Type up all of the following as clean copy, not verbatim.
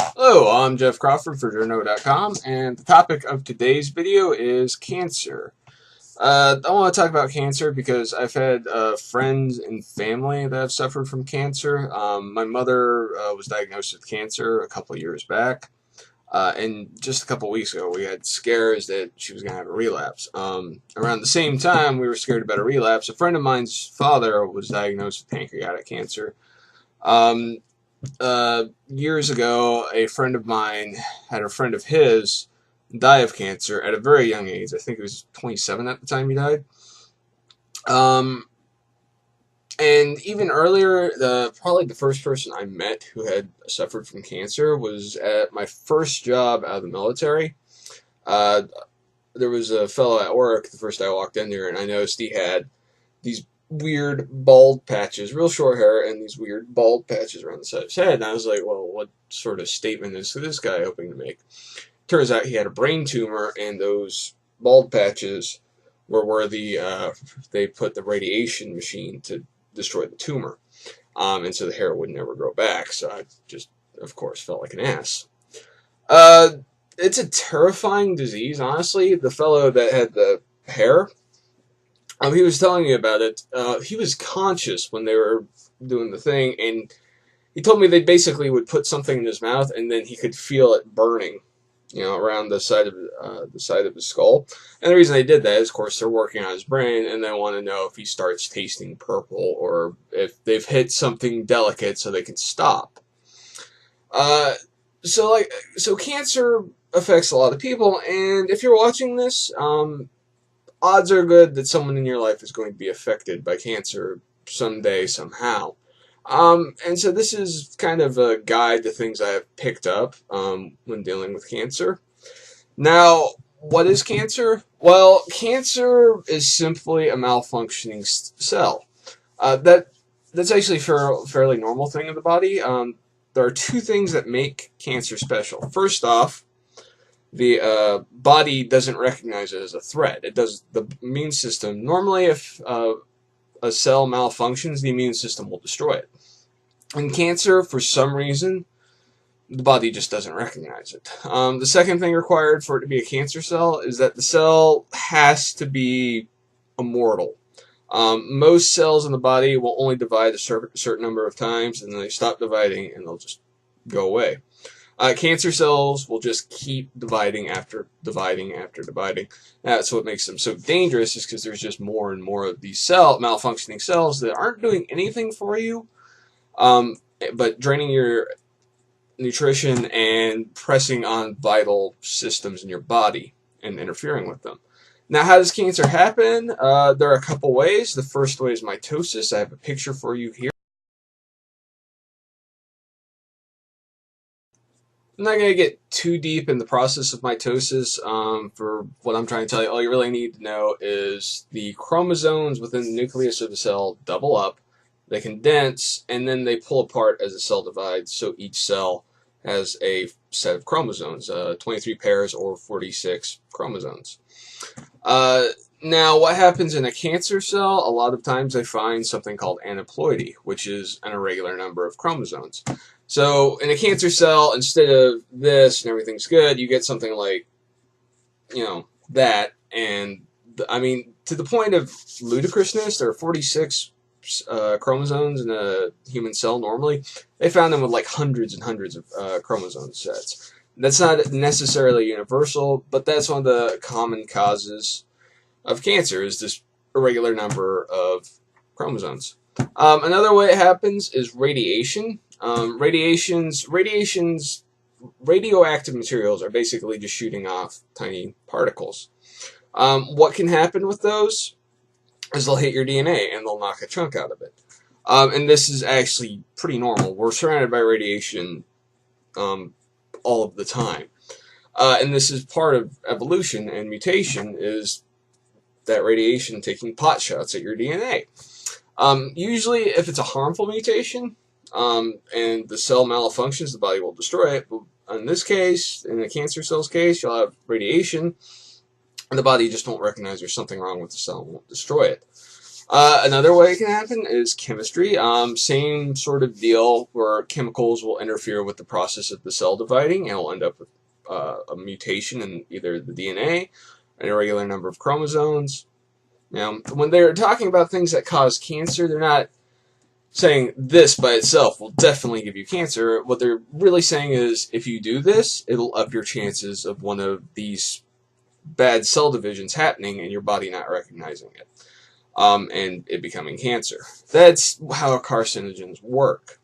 Hello, I'm Jeff Crawford for Journo.com, and the topic of today's video is cancer. I want to talk about cancer because I've had friends and family that have suffered from cancer. My mother was diagnosed with cancer a couple of years back, and just a couple of weeks ago we had scares that she was going to have a relapse. Around the same time we were scared about a relapse, a friend of mine's father was diagnosed with pancreatic cancer. Um, Years ago, a friend of mine had a friend of his die of cancer at a very young age. I think he was 27 at the time he died. Um, and even earlier, probably the first person I met who had suffered from cancer was at my first job out of the military. Uh, there was a fellow at work the first day I walked in there, and I noticed he had these weird bald patches, real short hair, and these weird bald patches around the side of his head. And I was like, well, what sort of statement is this guy hoping to make? Turns out he had a brain tumor, and those bald patches were where they put the radiation machine to destroy the tumor. And so the hair would never grow back. So I just, of course, felt like an ass. Uh, it's a terrifying disease, honestly. The fellow that had the hair, he was telling me about it. He was conscious when they were doing the thing, and he told me they basically would put something in his mouth, and then he could feel it burning, around the side of his skull. And the reason they did that is, of course, they're working on his brain, and they want to know if he starts tasting purple or if they've hit something delicate, so they can stop. Uh, so cancer affects a lot of people, and if you're watching this, odds are good that someone in your life is going to be affected by cancer someday, somehow. And so this is kind of a guide to things I have picked up when dealing with cancer. Now, what is cancer? Well, cancer is simply a malfunctioning cell. That's actually a fairly normal thing in the body. There are two things that make cancer special. First off, the body doesn't recognize it as a threat. It does. The immune system, normally if a cell malfunctions, the immune system will destroy it. In cancer, for some reason, the body just doesn't recognize it. The second thing required for it to be a cancer cell is that the cell has to be immortal. Most cells in the body will only divide a certain number of times, and then they stop dividing, and they'll just go away. Cancer cells will just keep dividing after dividing after dividing. That's what makes them so dangerous, is because there's just more and more of these malfunctioning cells that aren't doing anything for you, but draining your nutrition and pressing on vital systems in your body and interfering with them. Now, how does cancer happen? There are a couple ways. The first way is mitosis. I have a picture for you here. I'm not going to get too deep in the process of mitosis. For what I'm trying to tell you, all you really need to know is the chromosomes within the nucleus of the cell double up, they condense, and then they pull apart as the cell divides, so each cell has a set of chromosomes, 23 pairs or 46 chromosomes. Now, what happens in a cancer cell? A lot of times they find something called aneuploidy, which is an irregular number of chromosomes. So in a cancer cell, instead of this and everything's good, you get something like, that. And I mean, to the point of ludicrousness, there are 46 chromosomes in a human cell normally. They found them with like hundreds and hundreds of chromosome sets. That's not necessarily universal, but that's one of the common causes of cancer, is this irregular number of chromosomes. Another way it happens is radiation. Radioactive materials are basically just shooting off tiny particles. What can happen with those is they'll hit your DNA and they'll knock a chunk out of it. And this is actually pretty normal. We're surrounded by radiation all of the time. And this is part of evolution and mutation, is that radiation taking pot shots at your DNA. Usually, if it's a harmful mutation and the cell malfunctions, the body will destroy it. But in this case, in a cancer cell's case, you'll have radiation, and the body just won't recognize there's something wrong with the cell and won't destroy it. Another way it can happen is chemistry. Same sort of deal where chemicals will interfere with the process of the cell dividing and will end up with a mutation in either the DNA, an irregular number of chromosomes. Now, when they're talking about things that cause cancer, they're not saying this by itself will definitely give you cancer. What they're really saying is if you do this, it'll up your chances of one of these bad cell divisions happening and your body not recognizing it. And it becoming cancer. That's how carcinogens work.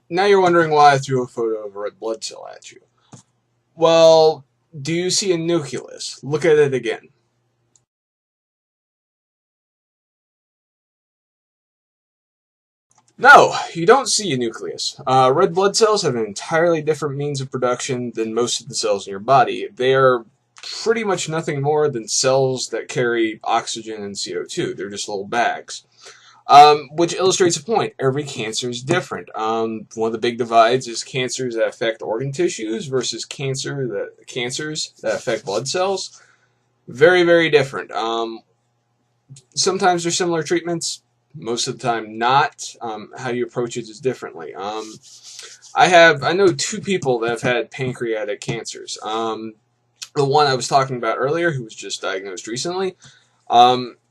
Now you're wondering why I threw a photo of a red blood cell at you. Well, do you see a nucleus? Look at it again. No, you don't see a nucleus. Red blood cells have an entirely different means of production than most of the cells in your body. They are pretty much nothing more than cells that carry oxygen and CO2. They're just little bags. Which illustrates a point. Every cancer is different. One of the big divides is cancers that affect organ tissues versus cancers that affect blood cells. Very, very different. Sometimes they're similar treatments. Most of the time, not. How you approach it is differently. I know two people that have had pancreatic cancers. The one I was talking about earlier, who was just diagnosed recently.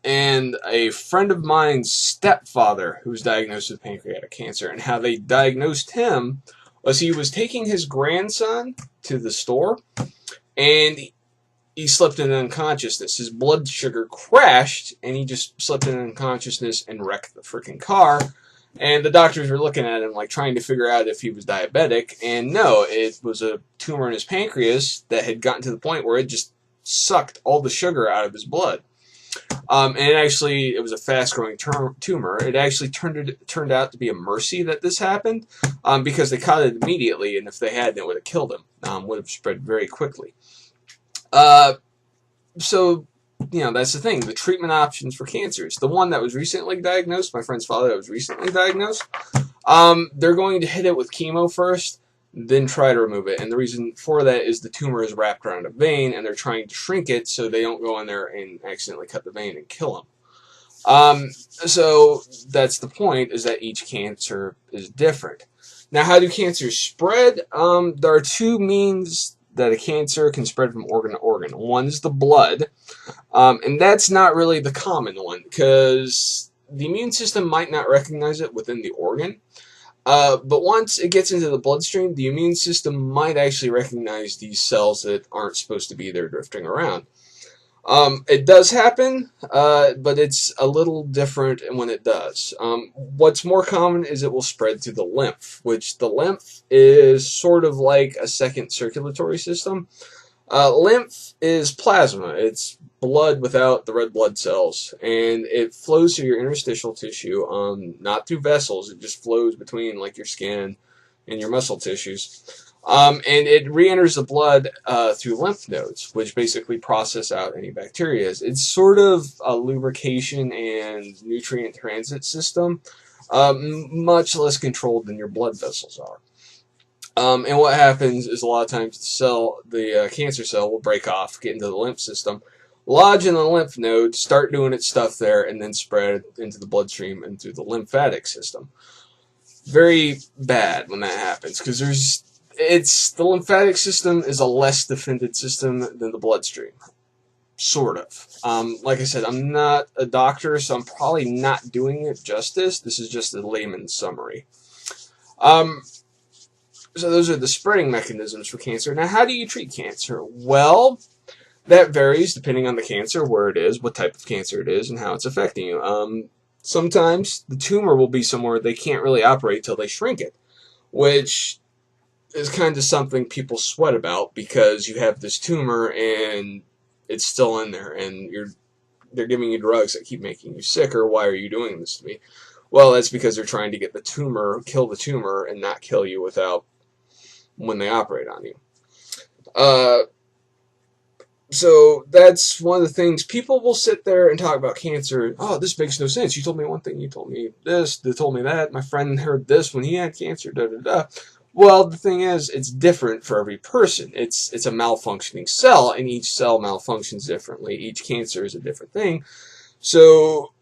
And a friend of mine's stepfather who was diagnosed with pancreatic cancer, and how they diagnosed him was he was taking his grandson to the store, and he slipped into unconsciousness. His blood sugar crashed, and he just slipped into unconsciousness and wrecked the freaking car. And the doctors were looking at him, like, trying to figure out if he was diabetic, and no, it was a tumor in his pancreas that had gotten to the point where it just sucked all the sugar out of his blood. And it was a fast-growing tumor. It actually turned out to be a mercy that this happened, because they caught it immediately, and if they hadn't, it would have killed him. Would have spread very quickly. So, that's the thing. The treatment options for cancers. The one that was recently diagnosed, my friend's father that was recently diagnosed, they're going to hit it with chemo first, then try to remove it. And the reason for that is the tumor is wrapped around a vein, and they're trying to shrink it so they don't go in there and accidentally cut the vein and kill them. So that's the point, is that each cancer is different. Now, how do cancers spread? There are two means that a cancer can spread from organ to organ. One is the blood, and that's not really the common one, because the immune system might not recognize it within the organ. But once it gets into the bloodstream, the immune system might actually recognize these cells that aren't supposed to be there drifting around. It does happen, but it's a little different when it does. What's more common is it will spread through the lymph, which the lymph is sort of like a second circulatory system. Lymph is plasma. It's blood without the red blood cells, and it flows through your interstitial tissue, not through vessels. It just flows between, like, your skin and your muscle tissues. And it re-enters the blood through lymph nodes, which basically process out any bacteria. It's sort of a lubrication and nutrient transit system, much less controlled than your blood vessels are. And what happens is a lot of times the cancer cell will break off, get into the lymph system, lodge in the lymph node, start doing its stuff there, and then spread into the bloodstream and through the lymphatic system. Very bad when that happens, because the lymphatic system is a less defended system than the bloodstream. Sort of. Like I said, I'm not a doctor, so I'm probably not doing it justice. This is just a layman's summary. So those are the spreading mechanisms for cancer. Now, how do you treat cancer? Well, that varies depending on the cancer, where it is, what type of cancer it is, and how it's affecting you. Sometimes the tumor will be somewhere they can't really operate till they shrink it, which is kind of something people sweat about, because you have this tumor and it's still in there, and they're giving you drugs that keep making you sicker. Why are you doing this to me? Well, that's because they're trying to get kill the tumor, and not kill you when they operate on you. So that's one of the things. People will sit there and talk about cancer. Oh, this makes no sense. You told me one thing. You told me this. They told me that. My friend heard this when he had cancer. Da da da. Well, the thing is, it's different for every person. It's a malfunctioning cell, and each cell malfunctions differently. Each cancer is a different thing. So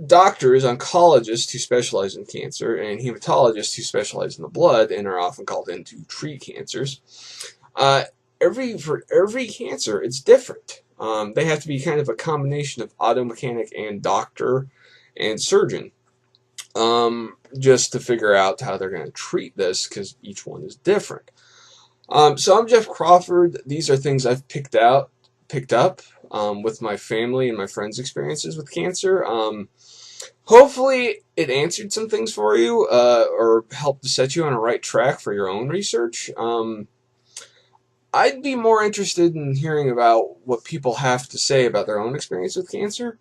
doctors, oncologists who specialize in cancer, and hematologists who specialize in the blood and are often called in to treat cancers, uh, for every cancer, it's different. They have to be kind of a combination of auto mechanic and doctor and surgeon, just to figure out how they're going to treat this because each one is different. So I'm Jeff Crawford. These are things I've picked up with my family and my friends' experiences with cancer. Hopefully, it answered some things for you, or helped to set you on a right track for your own research. I'd be more interested in hearing about what people have to say about their own experience with cancer.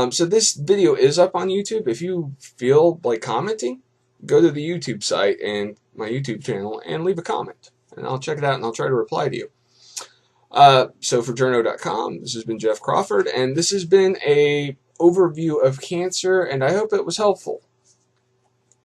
So this video is up on YouTube. If you feel like commenting, go to the YouTube site and my YouTube channel and leave a comment. And I'll check it out and I'll try to reply to you. So for journo.com, this has been Jeff Crawford, and this has been a overview of cancer, and I hope it was helpful.